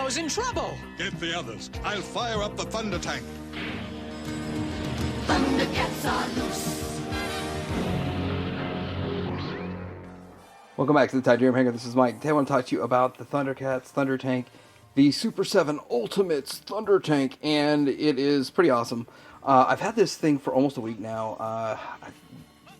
was in trouble. Get the others. I'll fire up the Thundertank. Thundercats are loose. Welcome back to the Tide Dream Hangar. This is Mike. Today I want to talk to you about the Thundercats Thundertank, the Super 7 Ultimates Thundertank, and it is pretty awesome. I've had this thing for almost a week now. I've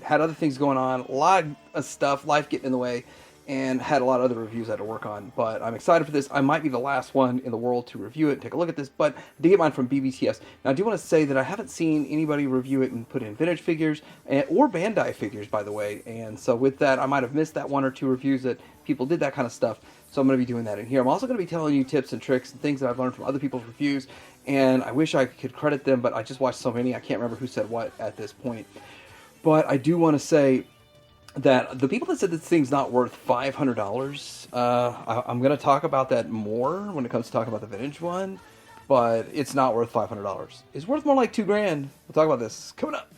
had other things going on, a lot of stuff, life getting in the way, and had a lot of other reviews I had to work on. But I'm excited for this. I might be the last one in the world to review it and take a look at this, but I did get mine from BBTS. Now I do want to say that I haven't seen anybody review it and put in vintage figures, or Bandai figures, by the way. And so with that, I might have missed that one or two reviews that people did that kind of stuff. So I'm going to be doing that in here. I'm also going to be telling you tips and tricks and things that I've learned from other people's reviews. And I wish I could credit them, but I just watched so many, I can't remember who said what at this point. But I do want to say that the people that said this thing's not worth $500, I'm going to talk about that more when it comes to talking about the vintage one, but it's not worth $500. It's worth more like $2 grand. We'll talk about this coming up.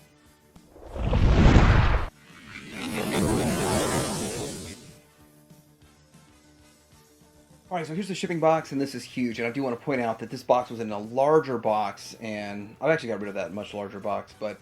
Alright, so here's the shipping box, and this is huge, and I do want to point out that this box was in a larger box, and I've actually got rid of that much larger box, but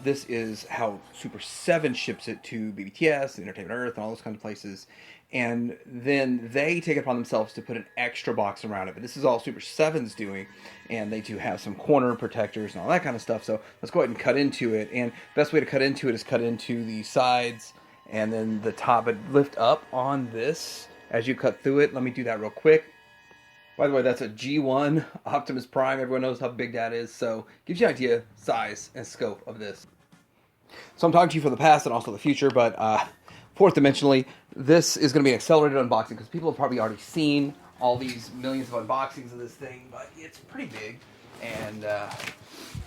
this is how Super 7 ships it to BBTS, Entertainment Earth, and all those kinds of places. And then they take it upon themselves to put an extra box around it. But this is all Super 7's doing, and they do have some corner protectors and all that kind of stuff. So let's go ahead and cut into it. And the best way to cut into it is cut into the sides and then the top. But lift up on this as you cut through it. Let me do that real quick. By the way, that's a G1 Optimus Prime. Everyone knows how big that is, so gives you an idea, size, and scope of this. So I'm talking to you for the past and also the future, but fourth dimensionally, this is going to be an accelerated unboxing because people have probably already seen all these millions of unboxings of this thing, but it's pretty big, and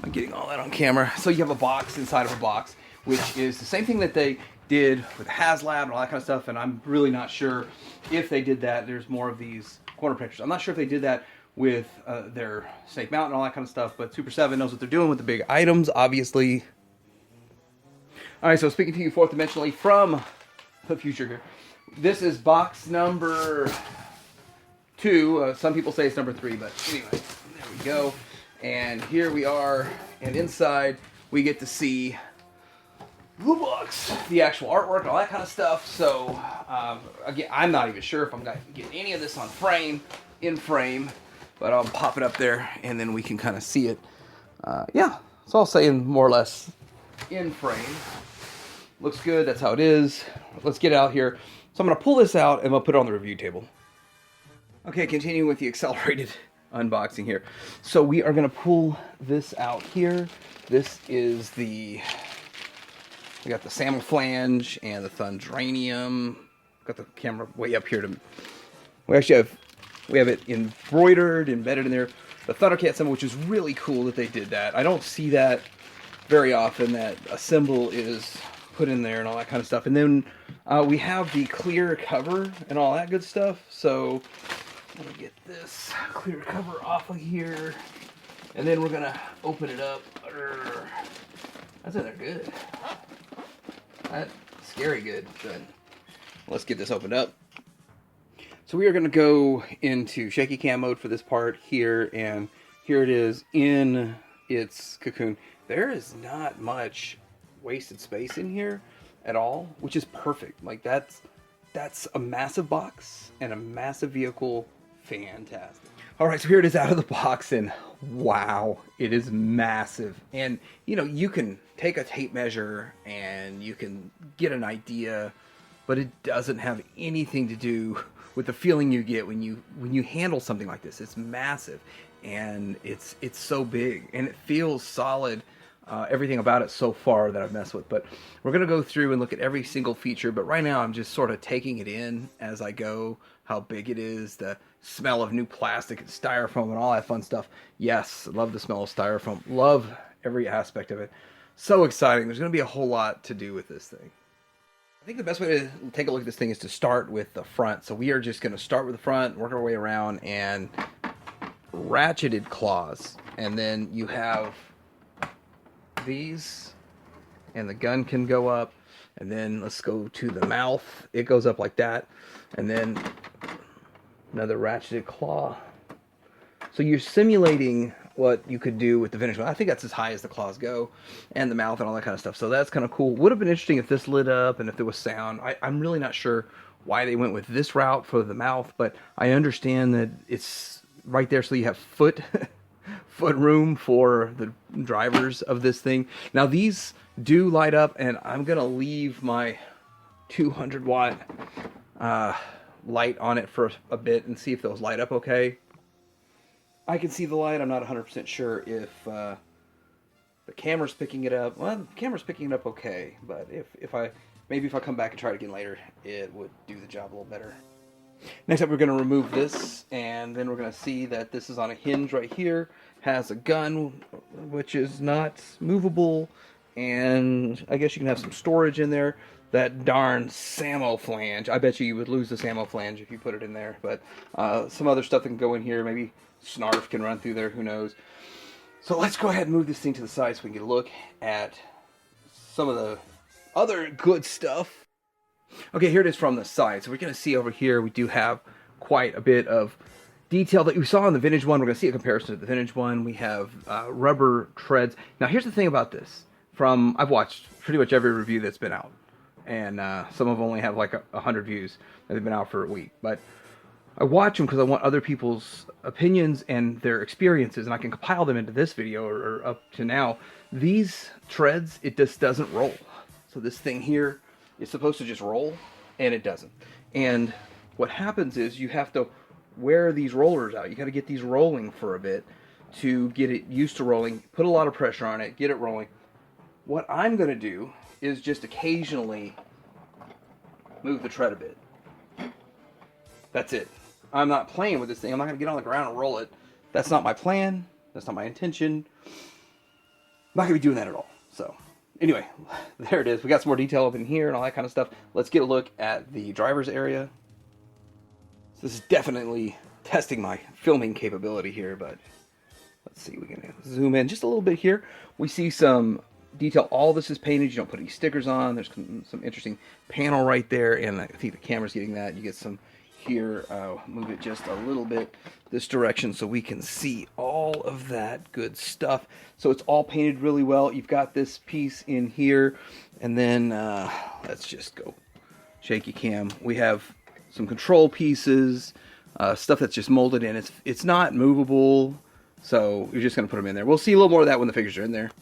I'm getting all that on camera. So you have a box inside of a box, which is the same thing that they did with HasLab and all that kind of stuff, and I'm really not sure if they did that. There's more of these corner protectors. I'm not sure if they did that with their Snake Mountain and all that kind of stuff, but Super 7 knows what they're doing with the big items, obviously. Alright, so speaking to you fourth dimensionally from the future here. This is box number 2. Some people say it's number 3, but anyway, there we go. And here we are, and inside we get to see the box, the actual artwork, and all that kind of stuff. So again, I'm not even sure if I'm going to get any of this on frame, in frame, but I'll pop it up there and then we can kind of see it. Yeah, it's all saying more or less in frame. Looks good, that's how it is. Let's get it out here. So I'm going to pull this out and I'll put it on the review table. Okay, continuing with the accelerated unboxing here. So we are going to pull this out here. This is the... We got the salmon flange and the Thundranium. Got the camera way up here to. We have it embroidered, embedded in there. The Thundercat symbol, which is really cool that they did that. I don't see that very often, that a symbol is put in there and all that kind of stuff. And then we have the clear cover and all that good stuff. So let me get this clear cover off of here, and then we're gonna open it up. That's in there good. That's scary good, but let's get this opened up. So we are going to go into shaky cam mode for this part here, and here it is in its cocoon. There is not much wasted space in here at all, which is perfect. Like that's a massive box and a massive vehicle. Fantastic. All right, so here it is out of the box, and wow, it is massive. And you know, you can take a tape measure and you can get an idea, but it doesn't have anything to do with the feeling you get when you handle something like this. It's massive, and it's so big, and it feels solid. Everything about it so far that I've messed with, but we're gonna go through and look at every single feature. But right now I'm just sort of taking it in as I go, how big it is, the smell of new plastic and styrofoam and all that fun stuff. Yes, love the smell of styrofoam, love every aspect of it. So exciting. There's gonna be a whole lot to do with this thing. I think the best way to take a look at this thing is to start with the front. So we are just gonna start with the front, work our way around, and ratcheted claws, and then you have these, and the gun can go up, and then let's go to the mouth. It goes up like that, and then another ratcheted claw So you're simulating what you could do with the vintage one. I think that's as high as the claws go, and the mouth and all that kind of stuff. So that's kind of cool. Would have been interesting if this lit up and if there was sound. I'm really not sure why they went with this route for the mouth, but I understand that it's right there so you have foot room for the drivers of this thing. Now these do light up, and I'm gonna leave my 200 watt light on it for a bit and see if those light up okay. I can see the light. I'm not 100% sure if the camera's picking it up. Well, the camera's picking it up okay, but if I come back and try it again later, it would do the job a little better. Next up, we're going to remove this, and then we're going to see that this is on a hinge right here. Has a gun, which is not movable, and I guess you can have some storage in there. That darn Samo flange. I bet you would lose the Samo flange if you put it in there, but some other stuff that can go in here. Maybe Snarf can run through there, who knows. So let's go ahead and move this thing to the side so we can get a look at some of the other good stuff. Okay, here it is from the side. So we're going to see over here we do have quite a bit of detail that you saw in the vintage one. We're going to see a comparison to the vintage one. We have rubber treads. Now here's the thing about this. I've watched pretty much every review that's been out, and some of them only have like 100 views, and they've been out for a week. But I watch them because I want other people's opinions and their experiences, and I can compile them into this video or up to now. These treads, it just doesn't roll. So this thing here is supposed to just roll, and it doesn't. And what happens is you have to wear these rollers out. You got to get these rolling for a bit to get it used to rolling, put a lot of pressure on it, get it rolling. What I'm going to do is just occasionally move the tread a bit. That's it. I'm not playing with this thing. I'm not going to get on the ground and roll it. That's not my plan. That's not my intention. I'm not going to be doing that at all. So anyway, there it is. We got some more detail up in here and all that kind of stuff. Let's get a look at the driver's area. So this is definitely testing my filming capability here, but let's see. We can zoom in just a little bit here. We see some detail. All this is painted. You don't put any stickers on. There's some interesting panel right there, and I think the camera's getting that. You get some here. Move it just a little bit this direction so we can see all of that good stuff. So it's all painted really well. You've got this piece in here, and then let's just go shaky cam. We have some control pieces, stuff that's just molded in. It's not movable, so you're just going to put them in there. We'll see a little more of that when the figures are in there.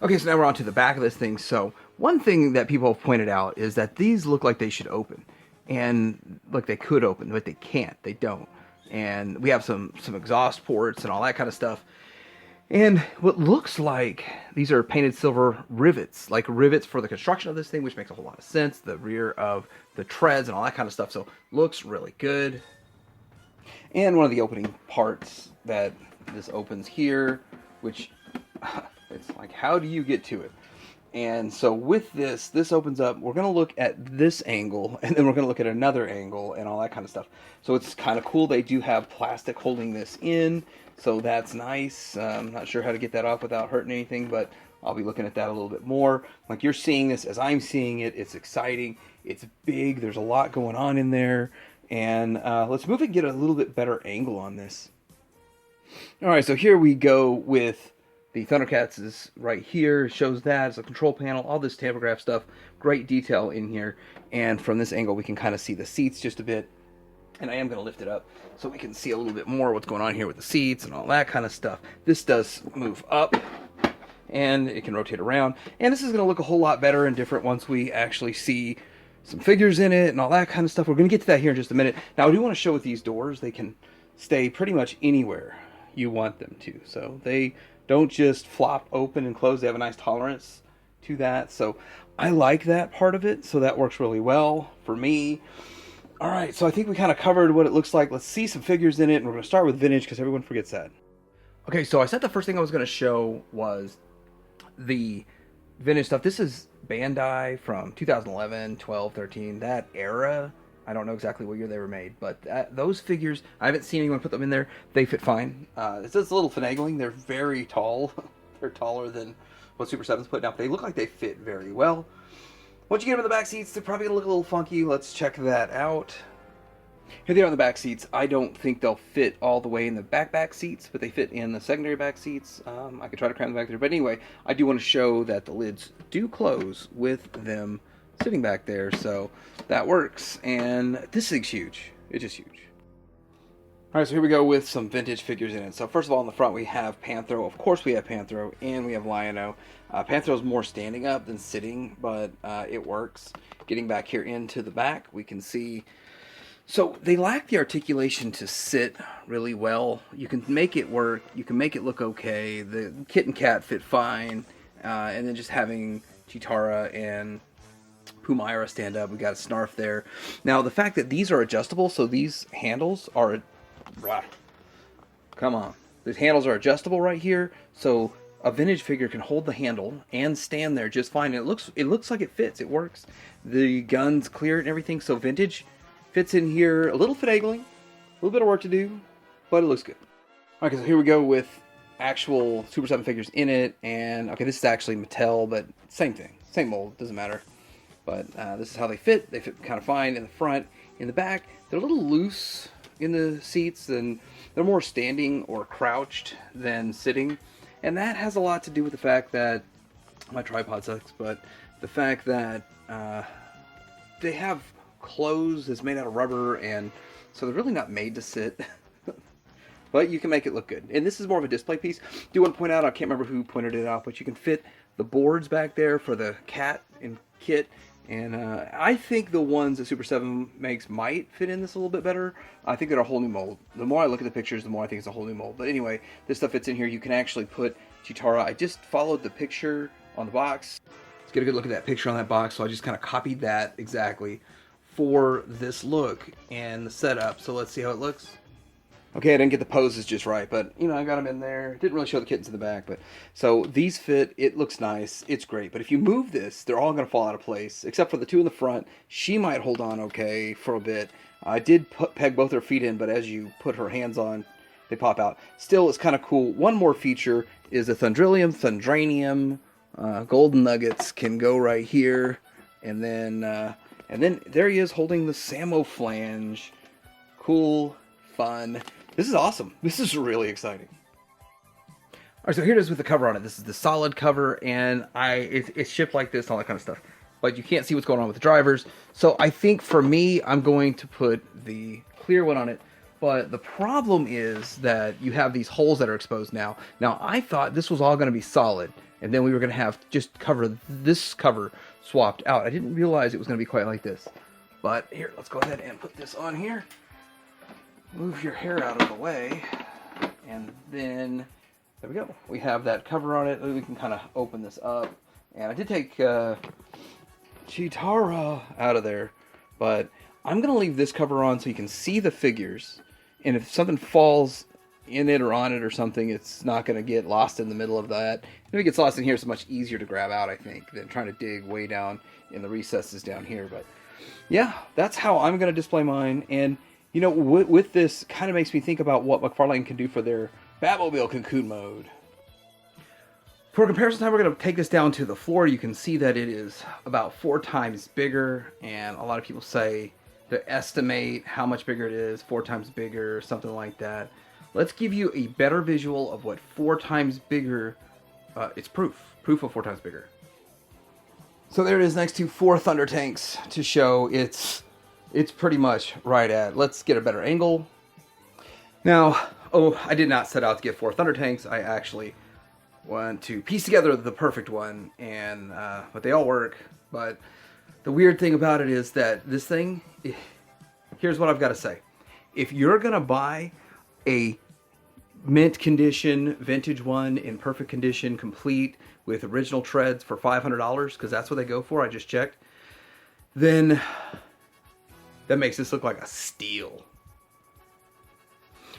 Okay, so now we're on to the back of this thing. So one thing that people have pointed out is that these look like they should open. And like they could open, but they can't. They don't. And we have some exhaust ports and all that kind of stuff. And what looks like these are painted silver rivets, like rivets for the construction of this thing, which makes a whole lot of sense. The rear of the treads and all that kind of stuff. So looks really good. And one of the opening parts that this opens here, which it's like, how do you get to it? And so with this opens up. We're going to look at this angle, and then we're going to look at another angle and all that kind of stuff. So it's kind of cool. They do have plastic holding this in, so that's nice. I'm not sure how to get that off without hurting anything, but I'll be looking at that a little bit more. Like you're seeing this as I'm seeing it. It's exciting. It's big. There's a lot going on in there. And let's move and get a little bit better angle on this. All right, so here we go with the Thundercats is right here. It shows that. It's a control panel, all this tablograph stuff. Great detail in here. And from this angle, we can kind of see the seats just a bit. And I am going to lift it up so we can see a little bit more what's going on here with the seats and all that kind of stuff. This does move up, and it can rotate around. And this is going to look a whole lot better and different once we actually see some figures in it and all that kind of stuff. We're going to get to that here in just a minute. Now, I do want to show with these doors, they can stay pretty much anywhere you want them to. So they don't just flop open and close. They have a nice tolerance to that. So I like that part of it. So that works really well for me. All right, so I think we kind of covered what it looks like. Let's see some figures in it. And we're going to start with vintage because everyone forgets that. Okay, so I said the first thing I was going to show was the vintage stuff. This is Bandai from 2011, 12, 13, that era. I don't know exactly what year they were made, but those figures, I haven't seen anyone put them in there. They fit fine. It's just a little finagling. They're very tall. They're taller than what Super 7's putting out. They look like they fit very well. Once you get them in the back seats, they're probably going to look a little funky. Let's check that out. Here they are on the back seats. I don't think they'll fit all the way in the back seats, but they fit in the secondary back seats. I could try to cram them back there. But anyway, I do want to show that the lids do close with them sitting back there. So that works. And this thing's huge. It's just huge. Alright, so here we go with some vintage figures in it. So first of all, on the front we have Panthro. Of course we have Panthro, and we have Lion-O. Panthro's more standing up than sitting, but it works. Getting back here into the back, we can see... So they lack the articulation to sit really well. You can make it work. You can make it look okay. The kit and cat fit fine. And then just having Chitara and Pumaira stand up. We got a Snarf there. Now the fact that these are adjustable, so these handles are... Come on. These handles are adjustable right here. So a vintage figure can hold the handle and stand there just fine. And it looks like it fits. It works. The gun's clear and everything. So vintage... fits in here, a little finagling, a little bit of work to do, but it looks good. Okay, so here we go with actual Super 7 figures in it, and okay, this is actually Mattel, but same thing, same mold, doesn't matter. But this is how they fit. They fit kind of fine in the front. In the back, they're a little loose in the seats, and they're more standing or crouched than sitting, and that has a lot to do with the fact that, my tripod sucks, but the fact that they have clothes that's made out of rubber, and so they're really not made to sit. But you can make it look good. And this is more of a display piece. Do want to point out, I can't remember who pointed it out, but you can fit the boards back there for the cat and kit. And I think the ones that Super 7 makes might fit in this a little bit better. I think they're a whole new mold. The more I look at the pictures, the more I think it's a whole new mold. But anyway, this stuff fits in here. You can actually put Chitara. I just followed the picture on the box. Let's get a good look at that picture on that box. So I just kind of copied that exactly for this look and the setup. So let's see how it looks. Okay, I didn't get the poses just right, but you know, I got them in there. Didn't really show the kittens in the back, but so these fit. It looks nice. It's great. But if you move this, they're all going to fall out of place, except for the two in the front. She might hold on okay for a bit. I did peg both her feet in, but as you put her hands on, they pop out. Still, it's kind of cool. One more feature is the Thundranium, golden nuggets can go right here, and then there he is holding the Samo flange. Cool, fun. This is awesome. This is really exciting. Alright, so here it is with the cover on it. This is the solid cover, and it's shipped like this, all that kind of stuff. But you can't see what's going on with the drivers. So I think for me, I'm going to put the clear one on it. But the problem is that you have these holes that are exposed now. Now, I thought this was all going to be solid, and then we were going to have just this cover swapped out. I didn't realize it was going to be quite like this. But here, let's go ahead and put this on here. Move your hair out of the way, and then there we go. We have that cover on it. We can kind of open this up, and I did take Chitara out of there, but I'm gonna leave this cover on so you can see the figures, and if something falls in it or on it or something, it's not gonna get lost in the middle of that. If it gets lost in here, it's much easier to grab out, I think, than trying to dig way down in the recesses down here. But yeah, that's how I'm gonna display mine. And you know, with this, kind of makes me think about what McFarlane can do for their Batmobile Cocoon mode. For comparison time, we're going to take this down to the floor. You can see that it is about 4 times bigger, and a lot of people say to estimate how much bigger it is, 4 times bigger, something like that. Let's give you a better visual of what 4 times bigger, it's proof of 4 times bigger. So there it is next to 4 Thundertanks to show it's pretty much right at. Let's get a better angle. Now, I did not set out to get 4 Thundertanks. I actually want to piece together the perfect one, and but they all work. But the weird thing about it is that this thing, here's what I've got to say. If you're gonna buy a mint condition vintage one in perfect condition, complete with original treads for $500, because that's what they go for, I just checked, then that makes this look like a steal.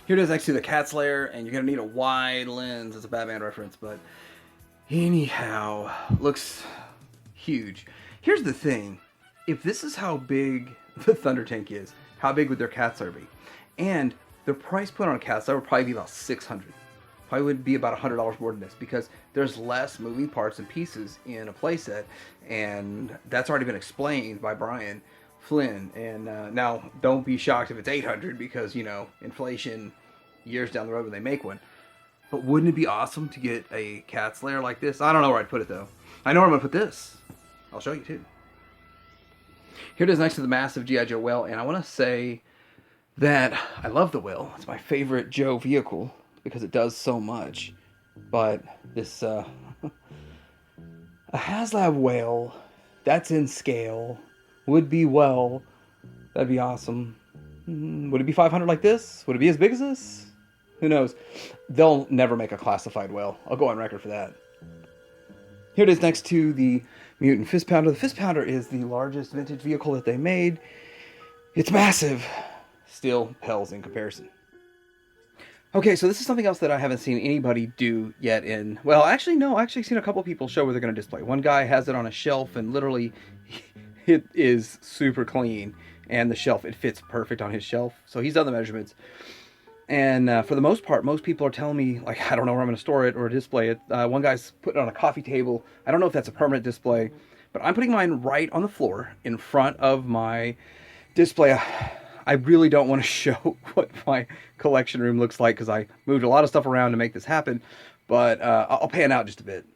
Here it is next to the Cat's Lair, and you're going to need a wide lens. It's a Batman reference, but anyhow, looks huge. Here's the thing. If this is how big the Thundertank is, how big would their Cat's Lair be? And the price point on a Cat's Lair would probably be about $600. Probably would be about $100 more than this, because there's less moving parts and pieces in a playset, and that's already been explained by Brian. Flynn. And now, don't be shocked if it's 800 because, you know, inflation years down the road when they make one. But wouldn't it be awesome to get a cat slayer like this? I don't know where I'd put it, though. I know where I'm going to put this. I'll show you, too. Here it is next to the massive G.I. Joe whale, and I want to say that I love the whale. It's my favorite Joe vehicle because it does so much. But this a HasLab whale that's in scale would be, well, that'd be awesome. Would it be 500 like this? Would it be as big as this? Who knows? They'll never make a classified whale. I'll go on record for that. Here it is next to the Mutant Fist Pounder. The Fist Pounder is the largest vintage vehicle that they made. It's massive. Still pales in comparison. Okay, so this is something else that I haven't seen anybody do yet in... Well, actually, no. I've actually seen a couple people show where they're going to display. One guy has it on a shelf, and literally, it is super clean. And the shelf, it fits perfect on his shelf. So he's done the measurements. And for the most part, most people are telling me, like, I don't know where I'm going to store it or display it. One guy's putting it on a coffee table. I don't know if that's a permanent display. But I'm putting mine right on the floor in front of my display. I really don't want to show what my collection room looks like because I moved a lot of stuff around to make this happen. But I'll pan out just a bit.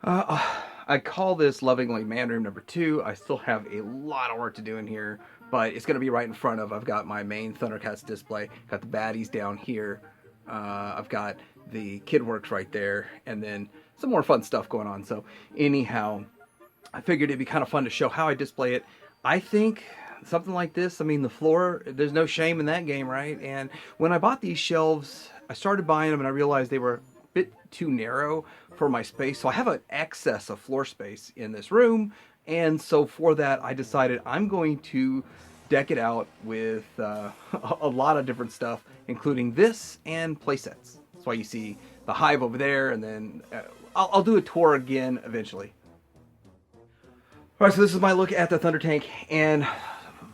I call this lovingly man room number 2. I still have a lot of work to do in here. But it's going to be right in front of, I've got my main Thundercats display, got the baddies down here, I've got the kid works right there, and then some more fun stuff going on. So anyhow, I figured it'd be kind of fun to show how I display it. I think something like this, I mean, the floor, there's no shame in that game, right? And when I bought these shelves, I started buying them and I realized they were a bit too narrow for my space. So I have an excess of floor space in this room. And so for that, I decided I'm going to deck it out with a lot of different stuff, including this and playsets. That's why you see the hive over there, and then I'll do a tour again eventually. All right, so this is my look at the Thundertank, and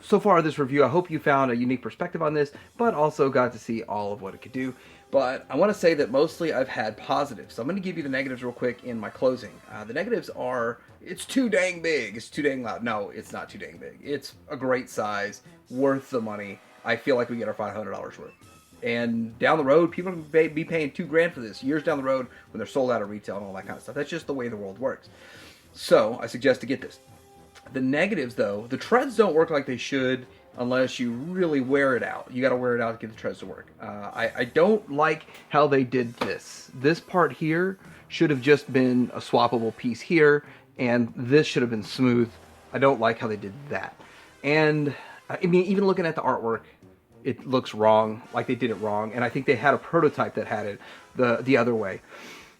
so far this review, I hope you found a unique perspective on this, but also got to see all of what it could do. But I want to say that mostly I've had positives. So I'm going to give you the negatives real quick in my closing. The negatives are, it's too dang big, it's too dang loud. No, it's not too dang big. It's a great size, worth the money. I feel like we get our $500 worth. And down the road, people will be paying $2,000 for this, years down the road when they're sold out of retail and all that kind of stuff. That's just the way the world works. So I suggest to get this. The negatives, though, the treads don't work like they should unless you really wear it out. You got to wear it out to get the treads to work. I don't like how they did this. This part here should have just been a swappable piece here, and this should have been smooth. I don't like how they did that. And I mean, even looking at the artwork, it looks wrong, like they did it wrong. And I think they had a prototype that had it the other way.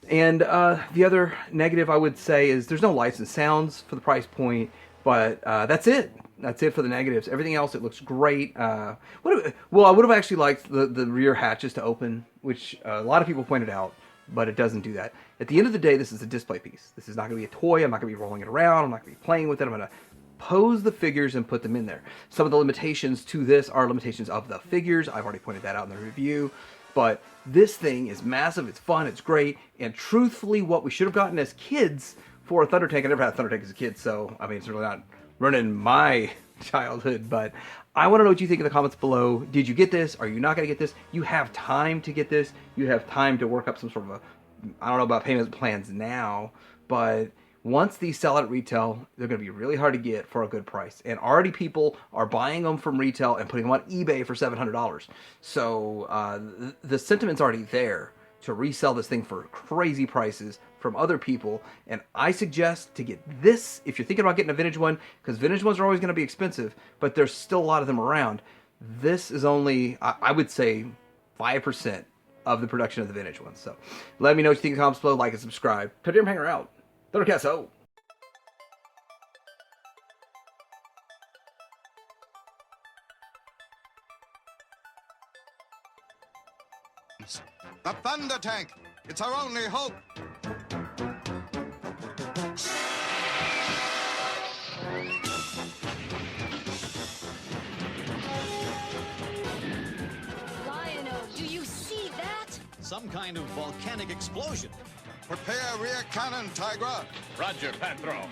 And the other negative I would say is there's no lights and sounds for the price point, but that's it. That's it for the negatives. Everything else, it looks great. Well, I would have actually liked the rear hatches to open, which a lot of people pointed out, but it doesn't do that. At the end of the day, this is a display piece. This is not going to be a toy. I'm not going to be rolling it around. I'm not going to be playing with it. I'm going to pose the figures and put them in there. Some of the limitations to this are limitations of the figures. I've already pointed that out in the review. But this thing is massive. It's fun. It's great. And truthfully, what we should have gotten as kids for a Thundertank, I never had a Thundertank as a kid, so I mean, it's really not running my childhood, but I want to know what you think in the comments below. Did you get this? Are you not going to get this? You have time to get this. You have time to work up some sort of I don't know about payment plans now, but once these sell out at retail, they're going to be really hard to get for a good price. And already people are buying them from retail and putting them on eBay for $700. So the sentiment's already there to resell this thing for crazy prices from other people. And I suggest to get this if you're thinking about getting a vintage one, because vintage ones are always going to be expensive, but there's still a lot of them around. This is only, I would say, 5% of the production of the vintage ones. So let me know what you think in the comments below, like and subscribe. Thundertank hanger out. Thundercats out. The Thundertank! It's our only hope! Lion-O, do you see that? Some kind of volcanic explosion. Prepare rear cannon, Tigra! Roger, Patro.